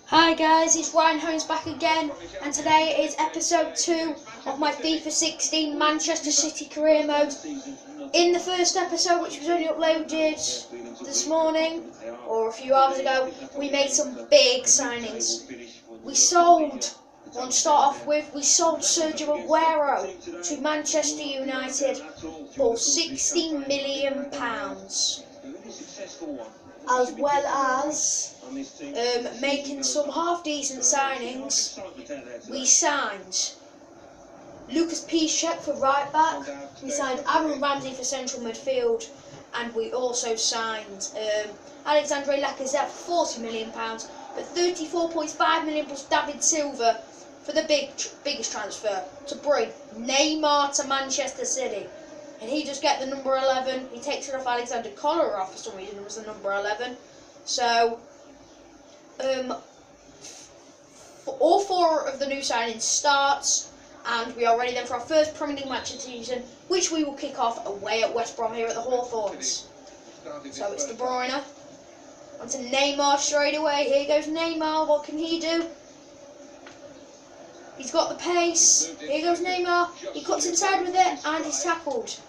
Hi guys, it's Ryan Holmes back again, and today is episode 2 of my FIFA 16 Manchester City career mode. In the first episode, which was only uploaded this morning, or a few hours ago, we made some big signings. We sold Sergio Aguero to Manchester United for £16 million. As well as making some half-decent signings. We signed Lucas Piszczek for right-back, we signed Aaron Ramsey for central midfield, and we also signed Alexandre Lacazette for £40 million, but £34.5 million plus David Silva for the biggest transfer, to bring Neymar to Manchester City. And he just get the number 11. He takes it off Alexander Kolarov for some reason. It was the number 11. So, all 4 of the new signings starts, and we are ready then for our first Premier League match of the season, which we will kick off away at West Brom here at the Hawthorns. So it's De Bruyne. On to Neymar straight away. Here goes Neymar. What can he do? He's got the pace. Here goes Neymar. He cuts inside with it, and he's tackled.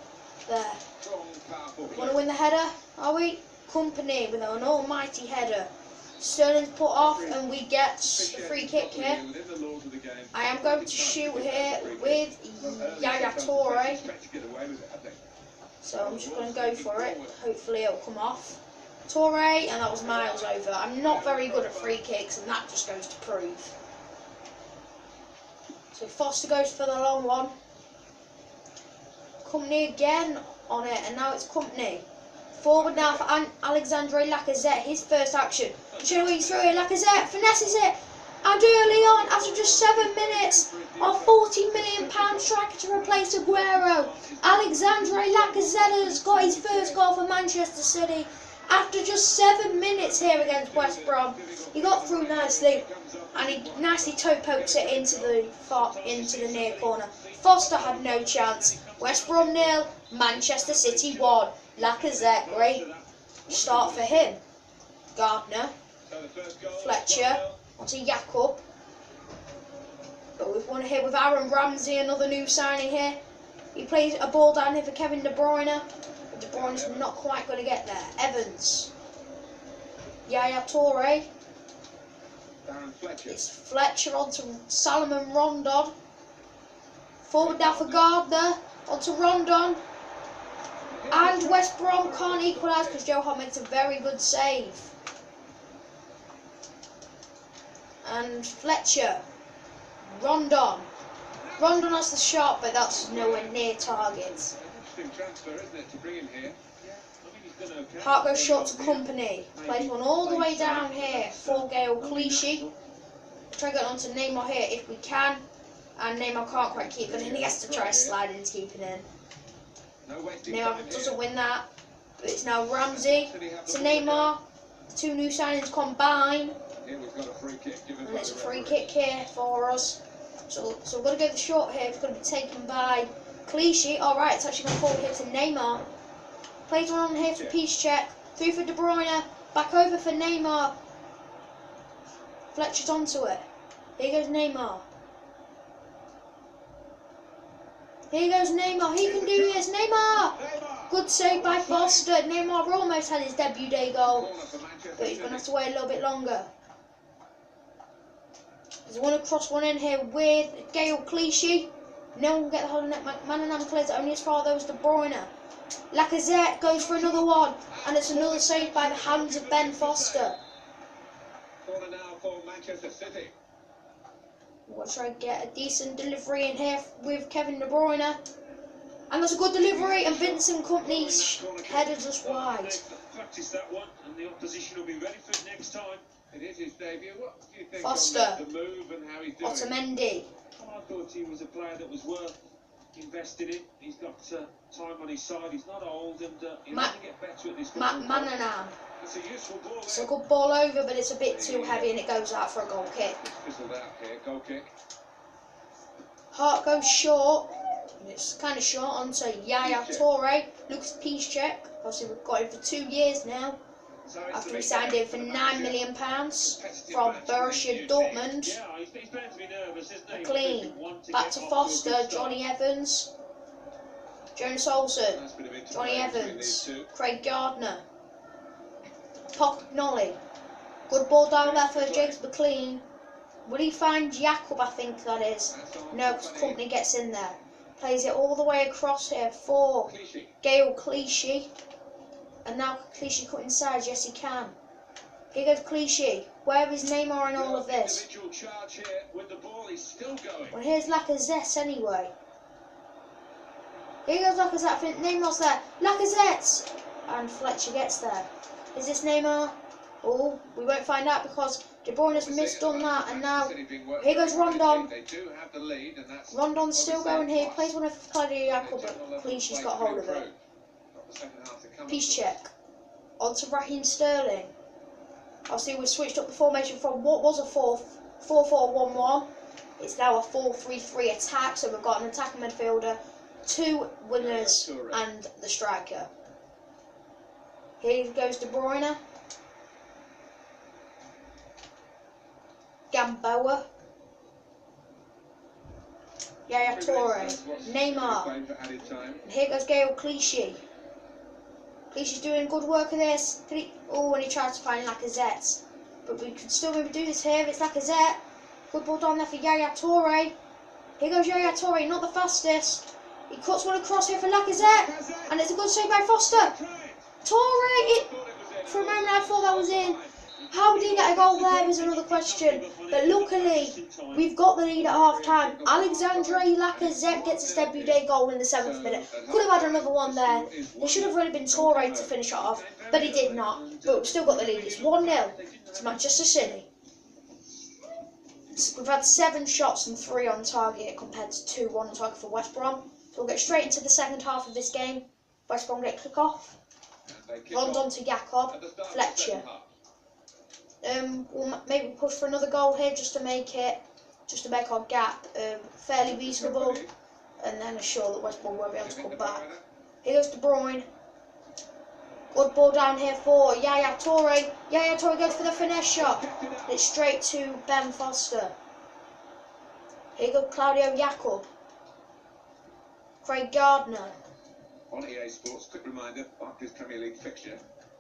There. Want to win the header? Are we? Company with an almighty header. Sterling's put off, and we get a free kick here. I am going to shoot here with Yaya Toure. So I'm just going to go for it. Hopefully it'll come off. Toure, and that was miles over. I'm not very good at free kicks, and that just goes to prove. So Foster goes for the long one. Company again on it, and now it's Company. Forward now for Alexandre Lacazette, his first action. Show what he's through here. Lacazette finesses it, and early on, after just 7 minutes, our £40 million striker to replace Aguero, Alexandre Lacazette has got his first goal for Manchester City. After just 7 minutes here against West Brom, he got through nicely, and he nicely toe pokes it into the near corner. Foster had no chance. West Brom 0, Manchester City 1. Lacazette, great start for him. Gardner, Fletcher, onto Jakob. But we've won here with Aaron Ramsey, another new signing here. He plays a ball down here for Kevin De Bruyne. But De Bruyne's not quite going to get there. Evans, Yaya Toure. It's Fletcher onto Salomon Rondon. Forward now for Gardner, onto Rondon. And West Brom can't equalise because Joe Hart makes a very good save. And Fletcher, Rondon. Rondon has the shot, but that's nowhere near target. Hart goes short to Company. Plays one all the way down here for Gael Clichy. Try to get on to Neymar here if we can. And Neymar can't quite keep it in. He has to try sliding to keep it in. Neymar doesn't win that. But it's now Ramsey to Neymar. The 2 new signings combine. And it's a free kick here for us. So we're going to go the short here. It's going to be taken by Clichy. Alright, it's actually going forward here to Neymar. Plays one on here for Piszczek. Through for De Bruyne. Back over for Neymar. Fletcher's onto it. Here goes Neymar. Here goes Neymar. He can do this. Neymar! Good save by Foster. Neymar almost had his debut day goal. But he's going to have to wait a little bit longer. There's one across one in here with Gael Clichy. No one can get the hold of it. McManaman clears it only as far as De Bruyne. Lacazette goes for another one. And it's another save by the hands of Ben Foster. Corner now for Manchester City. We'll try to get a decent delivery in here with Kevin De Bruyne. And that's a good delivery, and Vincent Kompany's header just wide. Practice that one, and the opposition will be ready for it next time. It is his debut. What do you think Foster. on the move and how he's doing? Otamendi. I thought he was a player that was worth investing in. He's got time on his side. He's not old, and he'll only get better at this. McManaman. It's a useful ball. It's a good ball over, but it's a bit too heavy, and it goes out for a goal kick. Fizzled out here. Goal kick. Hart goes short. It's kind of short onto Yaya Toure. Lucas Piszczek. Obviously, we've got him for 2 years now. after we signed him for £9 million from Borussia Dortmund. Yeah, he's bound to be nervous, isn't he? Clean. Back to Foster, Johnny Evans, Jonas Olsen, Johnny Evans, Craig Gardner, Pocket Nolly. Good ball down there for James McLean. Will he find Jakob, I think that is? No, because Company gets in there. Plays it all the way across here for Gael Clichy. And now Clichy cut inside, yes he can. Here goes Clichy. Where is Neymar in all of this? Well, here's Lacazette anyway. Here goes Lacazette, I think Neymar's there. Lacazette! And Fletcher gets there. Is this Neymar? Oh, we won't find out because De Bruyne has misdone that, and now here goes Rondon. Rondon's still going here, plays one of Claudio Jakob, but Clichy's got hold of it. Peace check. On to Raheem Sterling. Obviously we've switched up the formation from what was a 4-4-1-1. It's now a 4-3-3 attack, so we've got an attacking midfielder, 2 wingers and the striker. Here goes De Bruyne. Gamboa, Yaya Toure, Neymar, and here goes Gael Clichy. Clichy's doing good work of this. Oh, and he tried to find Lacazette, but we can still maybe do this here. It's Lacazette. Good ball down there for Yaya Toure. Here goes Yaya Toure, not the fastest. He cuts one across here for Lacazette, and it's a good save by Foster. Toure, for a moment I thought that was in. How did he get a goal there is another question. But luckily, we've got the lead at half-time. Alexandre Lacazette gets his debut day goal in the 7th minute. Could have had another one there. It should have really been Toure to finish it off, but he did not. But we've still got the lead. It's 1-0 to Manchester City. We've had 7 shots and 3 on target compared to 2 on target for West Brom. So we'll get straight into the second half of this game. West Brom get kick off. Rondon to Jakob, Fletcher. We'll maybe push for another goal here just to make our gap fairly reasonable, and then assure that West Brom won't be able to come back. Here goes De Bruyne. Good ball down here for Yaya Toure. Yaya Toure goes for the finesse shot. It's straight to Ben Foster. Here goes Claudio Jakob. Craig Gardner. On EA Sports, quick reminder, Barclays Premier League fixture,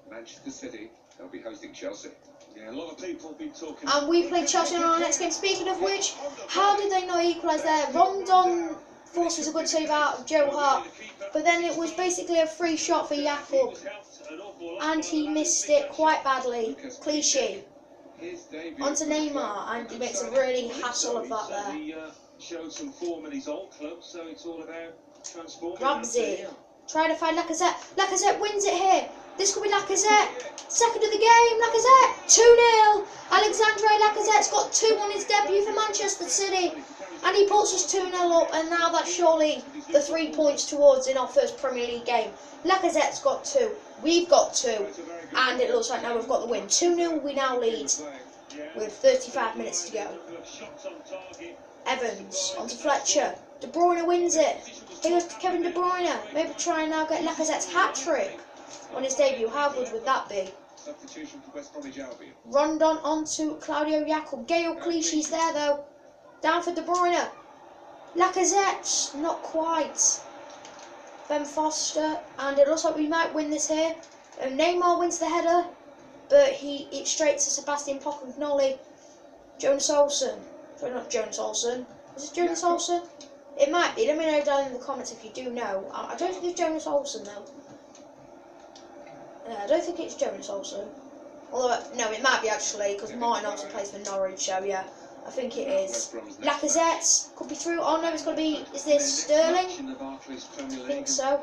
Manchester City, they'll be hosting Chelsea. Yeah, a lot of people have been talking. And we play Chelsea in our next game. Speaking of which, how did they not equalise there? Rondon forces a good save out of Joe Hart, but then it was basically a free shot for Jakob, and he missed it quite badly. Clichy. Onto Neymar, and he makes a really hassle of that there. He showed some form in his old club, so it's all about transforming. Ramsey. Trying to find Lacazette. Lacazette wins it here. This could be Lacazette. Second of the game. Lacazette. 2-0. Alexandre Lacazette's got 2 on his debut for Manchester City. And he puts us 2-0 up. And now that's surely the 3 points towards in our first Premier League game. Lacazette's got 2. We've got 2. And it looks like now we've got the win. 2-0 we now lead with 35 minutes to go. Evans. Onto Fletcher. De Bruyne wins it. Here goes Kevin De Bruyne. Maybe try and now get Lacazette's hat-trick on his debut. How good would that be? Rondon onto Claudio Jakob. Gael Clichy's there though. Down for De Bruyne. Lacazette, not quite. Ben Foster, and it looks like we might win this here. Neymar wins the header, but it's straight to Sebastian Pocognoli. Jonas Olsen. Sorry, not Jonas Olsen. Is it Jonas Olsen? It might be. Let me know down in the comments if you do know. I don't think it's Jonas Olsen though. I don't think it's Jonas Olsen. Although, no, it might be actually, because Martin also plays for Norwich, so yeah, I think it is. Lacazette could be through. Oh no, it's going to be, is this Sterling? I think so.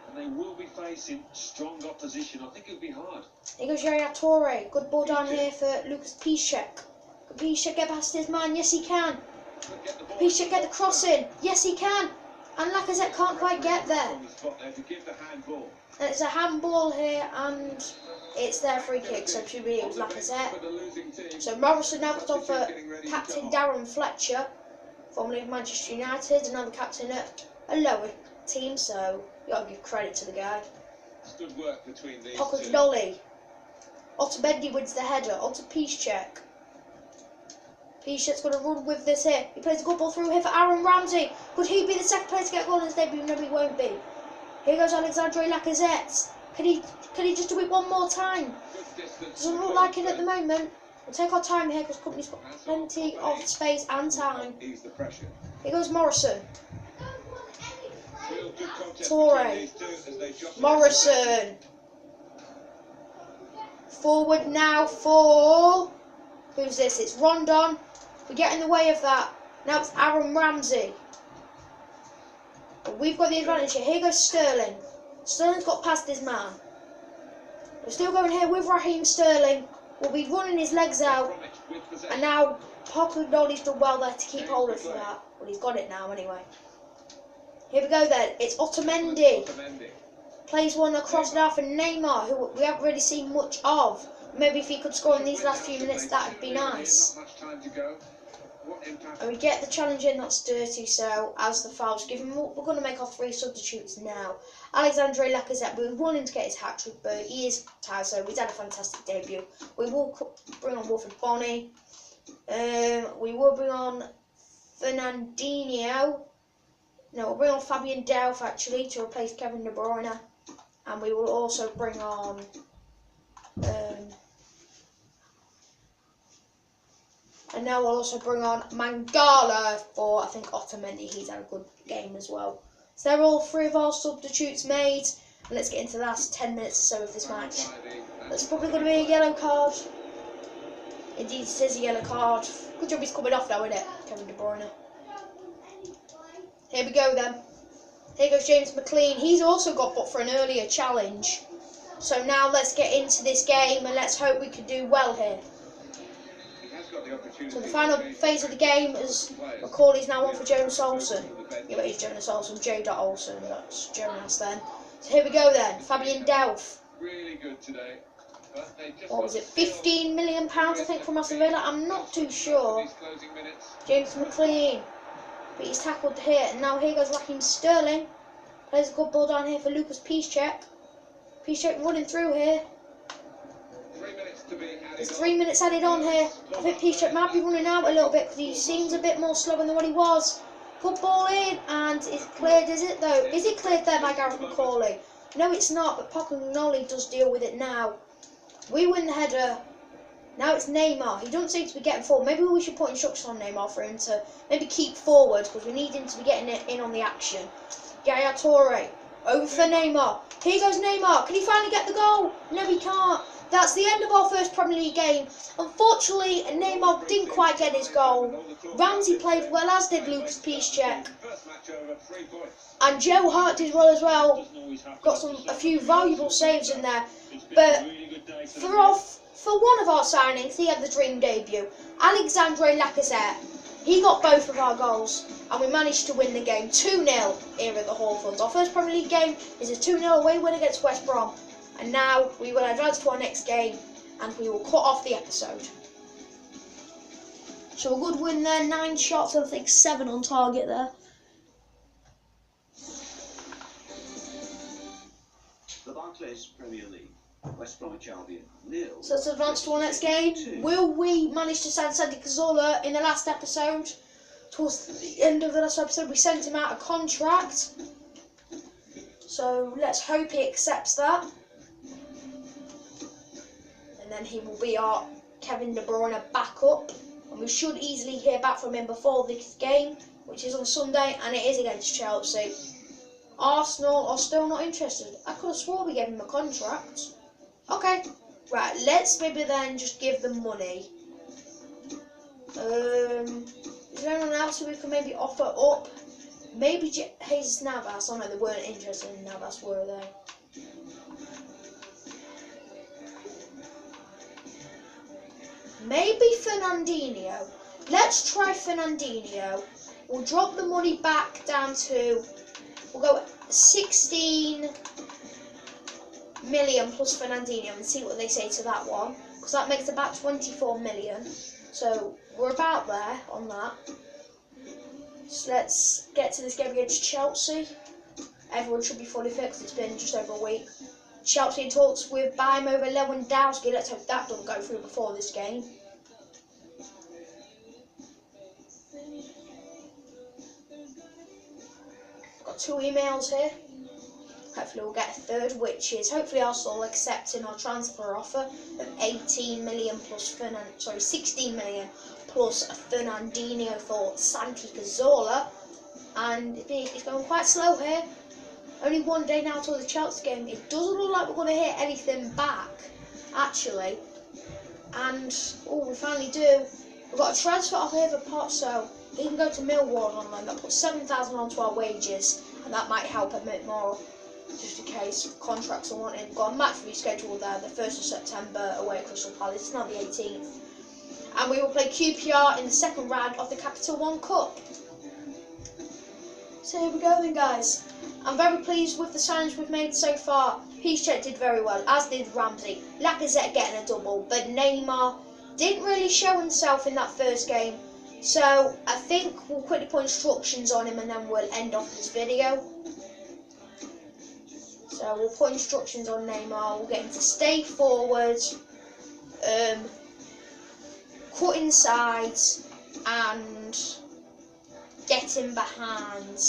And they will be facing strong opposition. I think it'll be hard. Here goes Yaya Toure. Good ball down here for Lucas Piszczek. Can Piszczek get past his man? Yes, he can. Piszczek get the cross in. Yes, he can. And Lacazette can't quite get there. And it's a handball here, and it's their free kick, so to me it was Lacazette. So Morrison now put on for captain Darren Fletcher, formerly of Manchester United, and now the captain at a lower team, so you got to give credit to the guy. It's good work between these Pocognoli. Otamendi wins the header. Onto Piszczek. Piszczek's going to run with this here. He plays a good ball through here for Aaron Ramsey. Could he be the second player to get a goal in his debut? No, he won't be. Here goes Alexandre Lacazette. Can he just do it one more time? Doesn't look like it at the moment. We'll take our time here because company's got plenty of space and time. Here goes Morrison. Torre. Morrison. Forward now for... Who's this? It's Rondon. We get in the way of that. Now it's Aaron Ramsey. But we've got the advantage here. Here goes Sterling. Sterling's got past his man. We're still going here with Raheem Sterling. We'll be running his legs out. And now Pocognoli's done well there to keep hold of that. Well, he's got it now anyway. Here we go then. It's Otamendi. Plays one across now for Neymar, who we haven't really seen much of. Maybe if he could score in these last few minutes, that would be nice. And we get the challenge in, that's dirty, so as the foul's given, we're going to make our 3 substitutes now. Alexandre Lacazette, we want him to get his hat-trick, but he is tired, so he's had a fantastic debut. We will bring on Wilfred Bonny. We will bring on Fernandinho. No, we'll bring on Fabian Delph, actually, to replace Kevin De Bruyne. And we will also bring on... and now we'll also bring on Mangala for, I think, Otamendi. He's had a good game as well. So they're all 3 of our substitutes made. And let's get into the last 10 minutes or so of this match. That's probably going to be a yellow card. Indeed, it is a yellow card. Good job he's coming off now, isn't it? Kevin De Bruyne. Here we go then. Here goes James McLean. He's also got booked for an earlier challenge. So now let's get into this game and let's hope we can do well here. So the final phase of the game is Macaulay's now on for Jonas Olsen. Yeah, but he's Jonas Olsen, J. Olsen, that's Jonas then. So here we go then, Fabian Delph. What was it, £15 million I think from Aston Villa? I'm not too sure. James McLean. But he's tackled here, and now here goes Raheem Sterling. Plays a good ball down here for Lucas Piszczek. Piszczek running through here. There's 3 minutes added on here. I think Piszczek might be running out a little bit because he seems a bit more slow than what he was. Good ball in, and it's cleared, is it though? Is it cleared there by Gareth Macaulay? No, it's not, but Pocognoli does deal with it now. We win the header. Now it's Neymar. He doesn't seem to be getting forward. Maybe we should put instructions on Neymar for him to maybe keep forward because we need him to be getting it in on the action. Yaya Toure. Over for Neymar. Here goes Neymar. Can he finally get the goal? No, he can't. That's the end of our first Premier League game. Unfortunately, Neymar didn't quite get his goal. Ramsey played well, as did Lucas Piszczek. And Joe Hart did well as well. Got a few valuable saves in there. But for one of our signings, he had the dream debut. Alexandre Lacazette. He got both of our goals. And we managed to win the game 2-0 here at the Hawthorns. Our first Premier League game is a 2-0 away win against West Brom. And now we will advance to our next game and we will cut off the episode. So a good win there, 9 shots, I think 7 on target there. The Barclays Premier League, West Bromwich Albion 0. So let's advance to our next game. Will we manage to sign Santi Cazorla in the last episode? Towards the end of the last episode, we sent him out a contract. So let's hope he accepts that. And then he will be our Kevin De Bruyne backup. And we should easily hear back from him before this game, which is on Sunday, and it is against Chelsea. Arsenal are still not interested. I could have swore we gave him a contract. Okay, right, let's maybe then just give them money. Is there anyone else who we can maybe offer up? Maybe Jesus Navas. Oh no, they weren't interested in Navas, were they? Maybe Fernandinho. Let's try Fernandinho. We'll drop the money back down to, we'll go 16 million plus Fernandinho and see what they say to that one. Because that makes about 24 million. So we're about there on that. So let's get to this game against Chelsea. Everyone should be fully fit because it's been just over a week. Chelsea in talks with buying over Lewandowski. Let's hope that doesn't go through before this game. Got 2 emails here. Hopefully we'll get a third, which is hopefully Arsenal accepting our transfer offer of 18 million plus 16 million plus a Fernandinho for Santi Cazorla. And it's going quite slow here. Only 1 day now till the Chelsea game. It doesn't look like we're going to hear anything back, actually. And, we finally do. We've got a transfer offer here for Pot, so he can go to Millwall on loan. That puts 7,000 onto our wages, and that might help a bit more, just in case contracts are wanted. We've got a match rescheduled there, the 1st of September away at Crystal Palace. It's not the 18th. And we will play QPR in the 2nd round of the Capital One Cup. So here we go then, guys. I'm very pleased with the signings we've made so far. Piszczek did very well, as did Ramsey. Lacazette getting a double, but Neymar didn't really show himself in that first game. So I think we'll quickly put instructions on him and then we'll end off this video. So we'll put instructions on Neymar. We'll get him to stay forward, cut inside, and get him behind.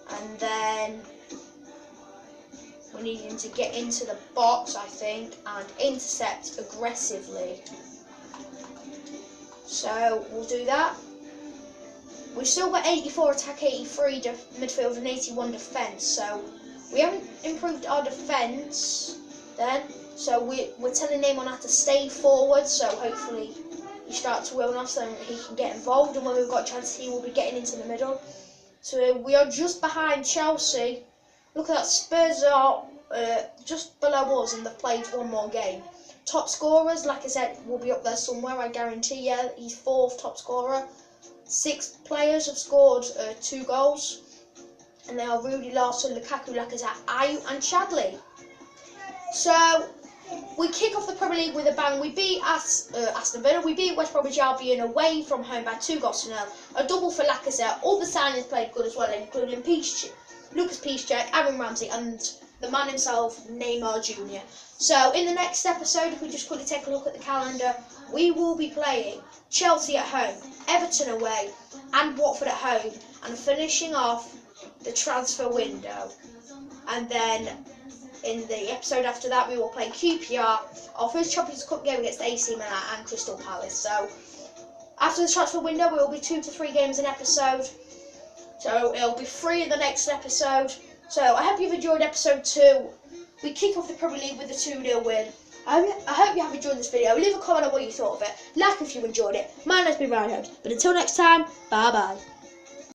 And then we need him to get into the box, I think, and intercept aggressively. So we'll do that. We've still got 84 attack, 83 midfield, and 81 defence. So we haven't improved our defence then. So we're telling Neymar how to stay forward. So hopefully he starts to wheel off so he can get involved. And when we've got a chance, he will be getting into the middle. So we are just behind Chelsea. Look at that, Spurs are just below us and they've played 1 more game. Top scorers, like I said, will be up there somewhere, I guarantee. Yeah, he's 4th top scorer. 6 players have scored 2 goals. And they are Rudy, Larsson, Lukaku, Lacazette, Ayew and Chadley. So we kick off the Premier League with a bang. We beat Aston Villa. We beat West Bromwich Albion away from home by 2-0. A double for Lacazette. All the signings played good as well, including Lucas Piszczek, Aaron Ramsey, and the man himself, Neymar Jr. So in the next episode, if we just quickly take a look at the calendar, we will be playing Chelsea at home, Everton away, and Watford at home, and finishing off the transfer window. And then in the episode after that, we will play QPR, our first Champions Cup game against AC Milan and Crystal Palace. So after the transfer window, we will be 2 to 3 games an episode. So it'll be 3 in the next episode. So I hope you've enjoyed episode 2. We kick off the Premier League with a 2-0 win. I hope you have enjoyed this video. Leave a comment on what you thought of it. Like if you enjoyed it. My name's been Ryan, but until next time, bye bye.